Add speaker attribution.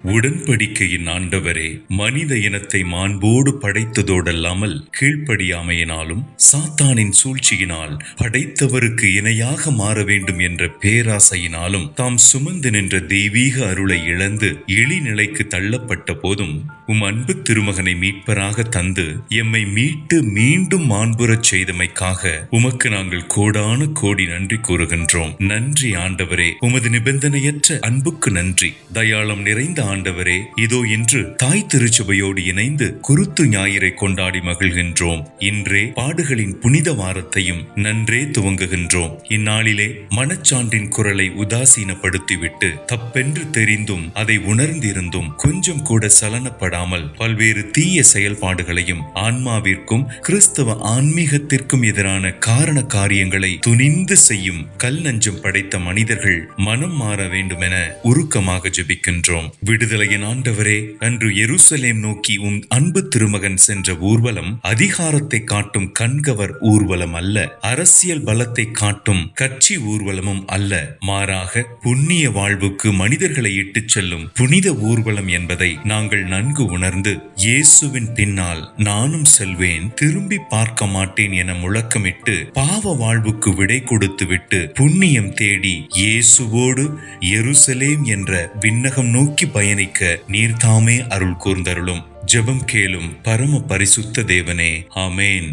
Speaker 1: உடன்படிக்கையின் ஆண்டவரே, மனித இனத்தை மாண்போடு படைத்ததோடல்லாமல் கீழ்ப்படியாமையினாலும் சாத்தானின் சூழ்ச்சியினால் படைத்தவருக்கு இணையாக மாற வேண்டும் என்ற பேராசையினாலும் தாம் சுமந்து நின்ற தெய்வீக அருளை இழந்து இழிநிலைக்கு தள்ளப்பட்ட போதும் உம் அன்பு திருமகனை மீட்பராக தந்து எம்மை மீட்டு மீண்டும் மாண்புறச் செய்தமைக்காக உமக்கு நாங்கள் கோடான கோடி நன்றி கூறுகின்றோம். நன்றி ஆண்டவரே, உமது நிபந்தனையற்ற அன்புக்கு நன்றி. தயாளம் நிறைந்த ஆண்டவரே, இதோ இன்று தாய் திருச்சபையோடு இணைந்து குருத்து ஞாயிறை கொண்டாடி மகிழ்கின்றோம். இன்றே பாடுகளின் புனித வாரத்தையும் நன்றே துவங்குகின்றோம். இந்நாளிலே மனச்சான்றின் குரலை உதாசீனப்படுத்திவிட்டு தப்பென்று தெரிந்தும் அதை உணர்ந்திருந்தும் கொஞ்சம் கூட சலனப்படாமல் பல்வேறு தீய செயல்பாடுகளையும் ஆன்மாவிற்கும் கிறிஸ்தவ ஆன்மீகத்திற்கும் எதிரான காரண காரியங்களை துணிந்து செய்யும் கல் நஞ்சம் படைத்த மனிதர்கள் மனம் மாற வேண்டும் என உருக்கமாக ஜெபிக்கின்றோம். விடுதலையின் ஆண்டவரே, அன்று எருசலேம் நோக்கி உம் அன்பு திருமகன் சென்ற ஊர்வலம் அதிகாரத்தை காட்டும் கண்கவர் ஊர்வலம் அல்ல, அரசியல் பலத்தை காட்டும் கட்சி ஊர்வலமும் அல்ல, மாறாக புண்ணிய வாழ்வுக்கு மனிதர்களை இட்டுச் செல்லும் புனித ஊர்வலம் என்பதை நாங்கள் நன்கு உணர்ந்து இயேசுவின் பின்னால் நானும் செல்வேன், திரும்பி பார்க்க மாட்டேன் என முழக்கமிட்டு பாவ வாழ்வுக்கு விடை கொடுத்து விட்டு புண்ணியம் தேடி இயேசுவோடு எருசலேம் என்ற விண்ணகம் நோக்கி பயணிக்க நீர்தாமே அருள் கூர்ந்தருளும். ஜெபம் கேளும் பரம பரிசுத்த தேவனே, ஆமேன்.